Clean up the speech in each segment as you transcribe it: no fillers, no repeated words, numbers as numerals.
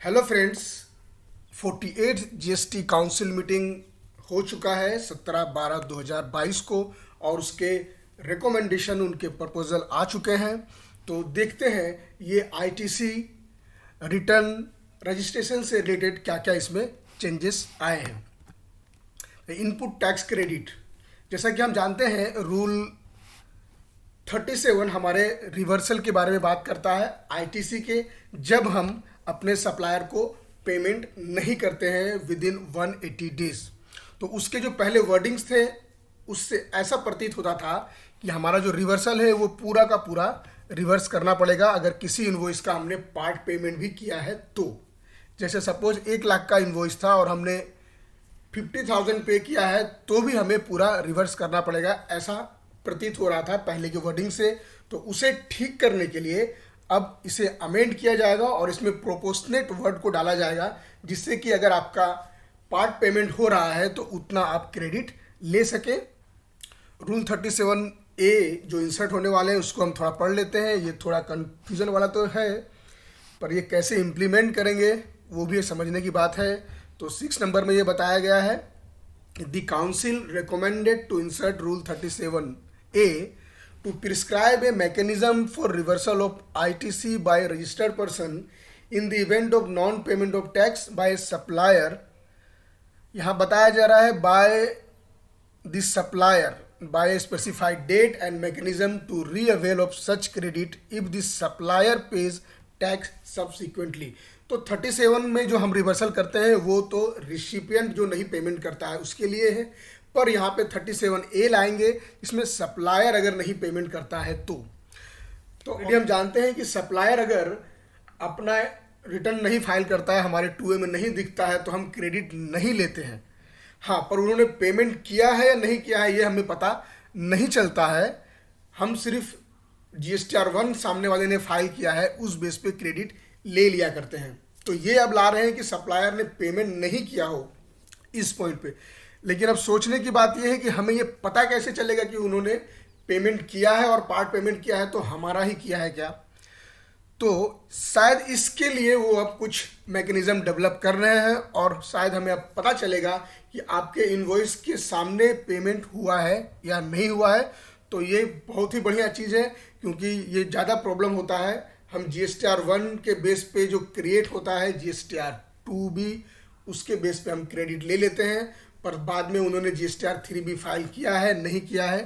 Hello friends, 48 GST council meeting हो चुका है 17/12/2022 को और उसके रिकमेंडेशन उनके प्रपोजल आ चुके हैं। तो देखते हैं ये आईटीसी रिटर्न रजिस्ट्रेशन से रिलेटेड क्या क्या इसमें चेंजेस आए हैं। इनपुट टैक्स क्रेडिट, जैसा कि हम जानते हैं रूल 37 हमारे रिवर्सल के बारे में बात करता है आईटीसी के, जब हम अपने सप्लायर को पेमेंट नहीं करते हैं विद इन 180 डेज। तो उसके जो पहले वर्डिंग्स थे उससे ऐसा प्रतीत होता था कि हमारा जो रिवर्सल है वो पूरा का पूरा रिवर्स करना पड़ेगा अगर किसी इन्वॉइस का हमने पार्ट पेमेंट भी किया है तो। जैसे सपोज 1 लाख का इन्वॉइस था और हमने 50,000 पे किया है तो भी हमें पूरा रिवर्स करना पड़ेगा, ऐसा प्रतीत हो रहा था पहले के वर्डिंग से। तो उसे ठीक करने के लिए अब इसे अमेंड किया जाएगा और इसमें प्रोपोर्शनेट वर्ड को डाला जाएगा, जिससे कि अगर आपका पार्ट पेमेंट हो रहा है तो उतना आप क्रेडिट ले सके। रूल 37A जो इंसर्ट होने वाले हैं उसको हम थोड़ा पढ़ लेते हैं। ये थोड़ा कन्फ्यूजन वाला तो है, पर ये कैसे इम्प्लीमेंट करेंगे वो भी समझने की बात है। तो 6 नंबर में ये बताया गया है, the council recommended to insert rule 37A to prescribe a mechanism for reversal of ITC by a registered person in the event of non-payment of tax by a supplier। यहाँ बताया जा रहा है by the supplier by a specified date and mechanism to re-avail of such credit if the supplier pays tax subsequently। तो 37 में जो हम reversal करते हैं वो तो रिसिपिएंट जो नहीं पेमेंट करता है उसके लिए है, पर यहाँ पे 37A लाएंगे इसमें सप्लायर अगर नहीं पेमेंट करता है तो हम जानते हैं कि सप्लायर अगर अपना रिटर्न नहीं फाइल करता है, हमारे 2A में नहीं दिखता है तो हम क्रेडिट नहीं लेते हैं। हाँ, पर उन्होंने पेमेंट किया है या नहीं किया है ये हमें पता नहीं चलता है। हम सिर्फ GSTR 1 सामने वाले ने फाइल किया है उस बेस पे क्रेडिट ले लिया करते हैं। तो ये अब ला रहे हैं कि सप्लायर ने पेमेंट नहीं किया हो इस पॉइंट पे। लेकिन अब सोचने की बात यह है कि हमें ये पता कैसे चलेगा कि उन्होंने पेमेंट किया है और पार्ट पेमेंट किया है तो हमारा ही किया है क्या। तो शायद इसके लिए वो अब कुछ मैकेनिज्म डेवलप कर रहे हैं और शायद हमें अब पता चलेगा कि आपके इनवॉइस के सामने पेमेंट हुआ है या नहीं हुआ है। तो ये बहुत ही बढ़िया चीज़ है, क्योंकि ये ज़्यादा प्रॉब्लम होता है। हम GSTR 1 के बेस पे जो क्रिएट होता है GSTR 2 भी उसके बेस पे हम क्रेडिट ले लेते हैं, पर बाद में उन्होंने GSTR 3 भी फाइल किया है नहीं किया है,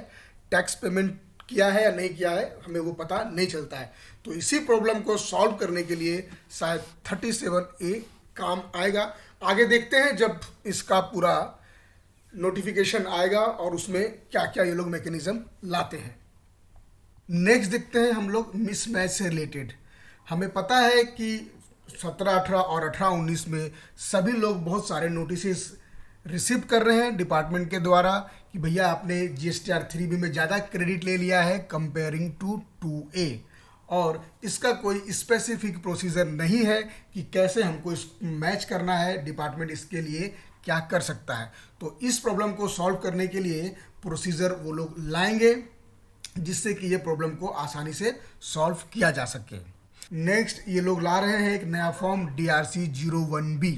टैक्स पेमेंट किया है या नहीं किया है, हमें वो पता नहीं चलता है। तो इसी प्रॉब्लम को सॉल्व करने के लिए शायद 37A काम आएगा। आगे देखते हैं जब इसका पूरा नोटिफिकेशन आएगा और उसमें क्या क्या ये लोग मैकेनिज्म लाते हैं। नेक्स्ट देखते हैं हम लोग मिसमैच से रिलेटेड। हमें पता है कि 17-18 और 18-19 में सभी लोग बहुत सारे नोटिस रिसीव कर रहे हैं डिपार्टमेंट के द्वारा कि भैया आपने GSTR 3B में ज़्यादा क्रेडिट ले लिया है कंपेयरिंग टू 2A, और इसका कोई स्पेसिफिक प्रोसीजर नहीं है कि कैसे हमको इस मैच करना है। डिपार्टमेंट इसके लिए क्या कर सकता है, तो इस प्रॉब्लम को सॉल्व करने के लिए प्रोसीजर वो लोग लाएंगे जिससे कि ये प्रॉब्लम को आसानी से सॉल्व किया जा सके। नेक्स्ट ये लोग ला रहे हैं एक नया फॉर्म DRC 01B।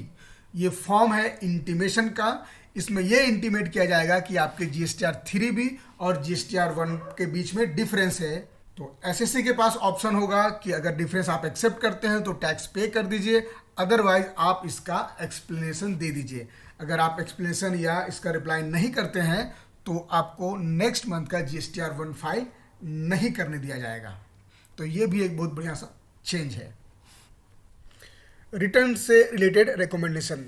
ये फॉर्म है इंटीमेशन का। इसमें ये इंटीमेट किया जाएगा कि आपके GSTR 3B और GSTR 1 के बीच में डिफरेंस है। तो SSC के पास ऑप्शन होगा कि अगर डिफरेंस आप एक्सेप्ट करते हैं तो टैक्स पे कर दीजिए, अदरवाइज आप इसका एक्सप्लेनेशन दे दीजिए। अगर आप एक्सप्लेनेशन या इसका रिप्लाई नहीं करते हैं तो आपको नेक्स्ट मंथ का GSTR 1 फाइल नहीं करने दिया जाएगा। तो ये भी एक बहुत बढ़िया सा चेंज है। रिटर्न से रिलेटेड रिकमेंडेशन,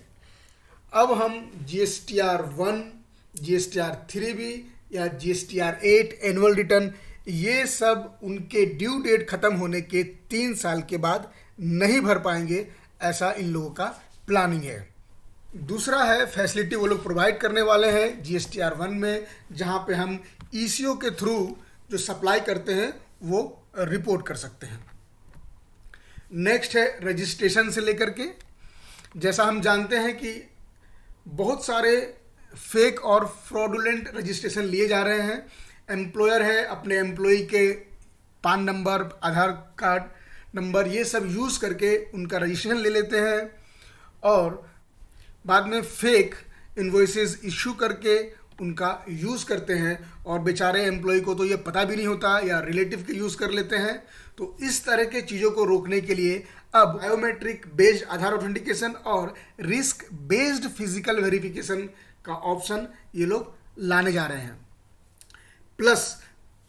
अब हम GSTR 1, GSTR 3B या GSTR 8 एनुअल रिटर्न, ये सब उनके ड्यू डेट ख़त्म होने के 3 साल के बाद नहीं भर पाएंगे, ऐसा इन लोगों का प्लानिंग है। दूसरा है फैसिलिटी वो लोग प्रोवाइड करने वाले हैं GSTR 1 में, जहाँ पे हम ECO के थ्रू जो सप्लाई करते हैं वो रिपोर्ट कर सकते हैं। नेक्स्ट है रजिस्ट्रेशन से लेकर के, जैसा हम जानते हैं कि बहुत सारे फेक और फ्रॉडुलेंट रजिस्ट्रेशन लिए जा रहे हैं। एम्प्लॉयर है अपने एम्प्लॉई के PAN नंबर, आधार कार्ड नंबर, ये सब यूज़ करके उनका रजिस्ट्रेशन ले लेते हैं और बाद में फेक इन्वॉइसेस इशू करके उनका यूज़ करते हैं, और बेचारे एम्प्लॉय को तो ये पता भी नहीं होता या रिलेटिव के यूज़ कर लेते हैं। तो इस तरह के चीज़ों को रोकने के लिए अब बायोमेट्रिक बेस्ड आधार ऑथेंटिकेशन और रिस्क बेस्ड फिजिकल वेरिफिकेशन का ऑप्शन ये लोग लाने जा रहे हैं। Plus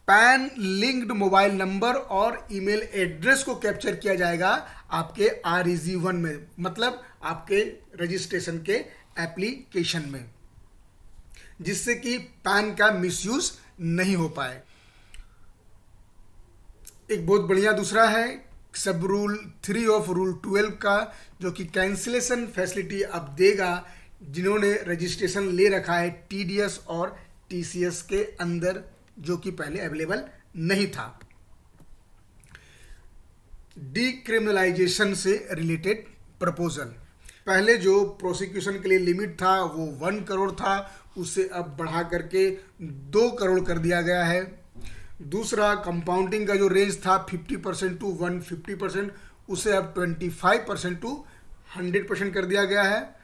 pan linked mobile number और ईमेल एड्रेस को कैप्चर किया जाएगा आपके REG1 में, मतलब आपके रजिस्ट्रेशन के एप्लीकेशन में, जिससे कि पैन का मिसयूज नहीं हो पाए। एक बहुत बढ़िया दूसरा है सब रूल 3 ऑफ रूल 12 का, जो कि कैंसिलेशन फैसिलिटी अब देगा जिन्होंने रजिस्ट्रेशन ले रखा है TDS और TCS के अंदर, जो कि पहले अवेलेबल नहीं था। डीक्रिमिनलाइजेशन से रिलेटेड प्रपोजल, पहले जो प्रोसिक्यूशन के लिए लिमिट था वो 1 करोड़ था, उसे अब बढ़ा करके 2 करोड़ कर दिया गया है। दूसरा, कंपाउंडिंग का जो रेंज था 50% टू 150%, उसे अब 25% टू 100% कर दिया गया है।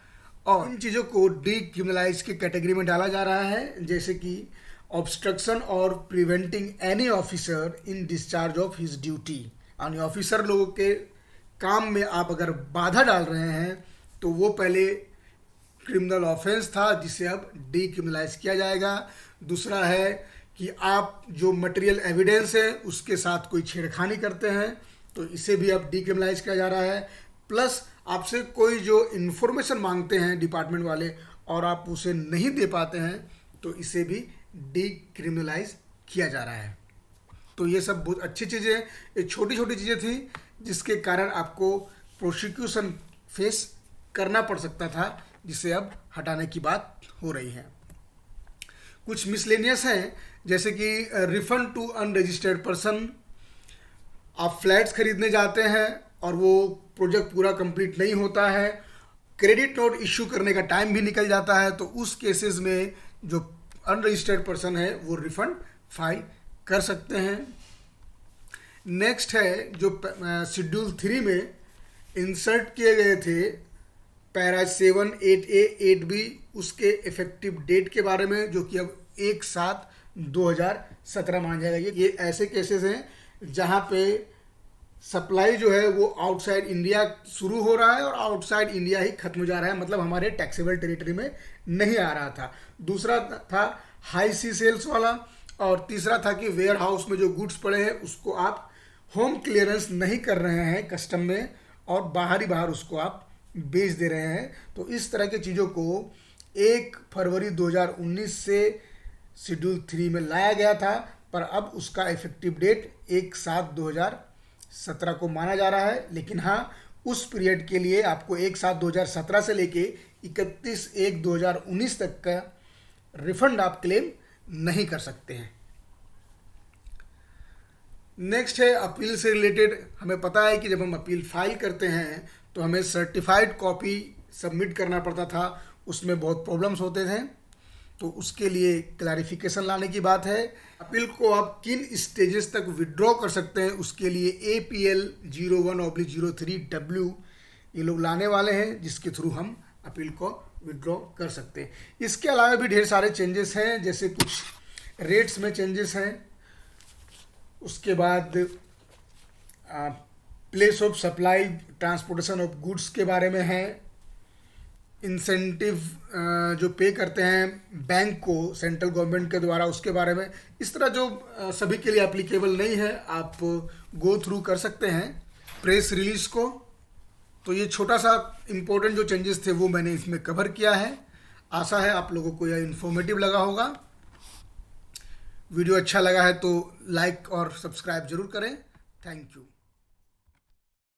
और इन चीज़ों को डीक्रिमिनलाइज की कैटेगरी में डाला जा रहा है, जैसे कि ऑब्स्ट्रक्शन और preventing any officer in discharge of his duty, यानी ऑफिसर लोगों के काम में आप अगर बाधा डाल रहे हैं तो वो पहले क्रिमिनल ऑफेंस था, जिसे अब डीक्रिमिनलाइज किया जाएगा। दूसरा है कि आप जो मटेरियल एविडेंस है उसके साथ कोई छेड़खानी करते हैं तो इसे भी अब डीक्रिमिनलाइज किया जा रहा है। प्लस आपसे कोई जो इन्फॉर्मेशन मांगते हैं डिपार्टमेंट वाले और आप उसे नहीं दे पाते हैं तो इसे भी डीक्रिमिनलाइज किया जा रहा है। तो ये सब बहुत अच्छी चीज़ें, ये छोटी छोटी चीज़ें थी जिसके कारण आपको प्रोसिक्यूशन फेस करना पड़ सकता था, जिसे अब हटाने की बात हो रही है। कुछ मिसलेनियस हैं, जैसे कि रिफंड टू अनरजिस्टर्ड पर्सन। आप फ्लैट्स खरीदने जाते हैं और वो प्रोजेक्ट पूरा कंप्लीट नहीं होता है, क्रेडिट नोट इश्यू करने का टाइम भी निकल जाता है, तो उस केसेस में जो अनरजिस्टर्ड पर्सन है वो रिफंड फाइल कर सकते हैं। नेक्स्ट है जो शेड्यूल 3 में इंसर्ट किए गए थे पैरा 7, 8A, 8B, उसके इफेक्टिव डेट के बारे में, जो कि अब 1/7/2017 माना जाएगा। ये ऐसे केसेस हैं जहाँ पे सप्लाई जो है वो आउटसाइड इंडिया शुरू हो रहा है और आउटसाइड इंडिया ही खत्म हो जा रहा है, मतलब हमारे टैक्सेबल टेरिटरी में नहीं आ रहा था। दूसरा था हाई सी सेल्स वाला, और तीसरा था कि वेयर हाउस में जो गुड्स पड़े हैं उसको आप होम क्लियरेंस नहीं कर रहे हैं कस्टम में, और बाहर उसको आप बेच दे रहे हैं। तो इस तरह की चीज़ों को 1 फरवरी 2019 से शेड्यूल 3 में लाया गया था, पर अब उसका इफेक्टिव डेट 1/7/2017 को माना जा रहा है। लेकिन हाँ, उस पीरियड के लिए आपको 1/7/2017 से लेके 31/1/2019 तक का रिफंड आप क्लेम नहीं कर सकते हैं। नेक्स्ट है अपील से रिलेटेड। हमें पता है कि जब हम अपील फाइल करते हैं तो हमें सर्टिफाइड कॉपी सबमिट करना पड़ता था, उसमें बहुत प्रॉब्लम्स होते थे, तो उसके लिए क्लैरिफिकेशन लाने की बात है। अपील को आप किन स्टेजेस तक विड्रॉ कर सकते हैं, उसके लिए APL 01/03W ये लोग लाने वाले हैं, जिसके थ्रू हम अपील को विड्रॉ कर सकते हैं। इसके अलावा भी ढेर सारे चेंजेस हैं, जैसे कुछ रेट्स में चेंजेस हैं, उसके बाद place of supply transportation of goods के बारे में है, इंसेंटिव जो पे करते हैं बैंक को सेंट्रल गवर्नमेंट के द्वारा, उसके बारे में। इस तरह जो सभी के लिए एप्लीकेबल नहीं है, आप गो थ्रू कर सकते हैं प्रेस रिलीज को। तो ये छोटा सा इम्पोर्टेंट जो चेंजेस थे वो मैंने इसमें कवर किया है। आशा है आप लोगों को यह इन्फॉर्मेटिव लगा होगा। वीडियो अच्छा लगा है तो लाइक और सब्सक्राइब जरूर करें। Thank you.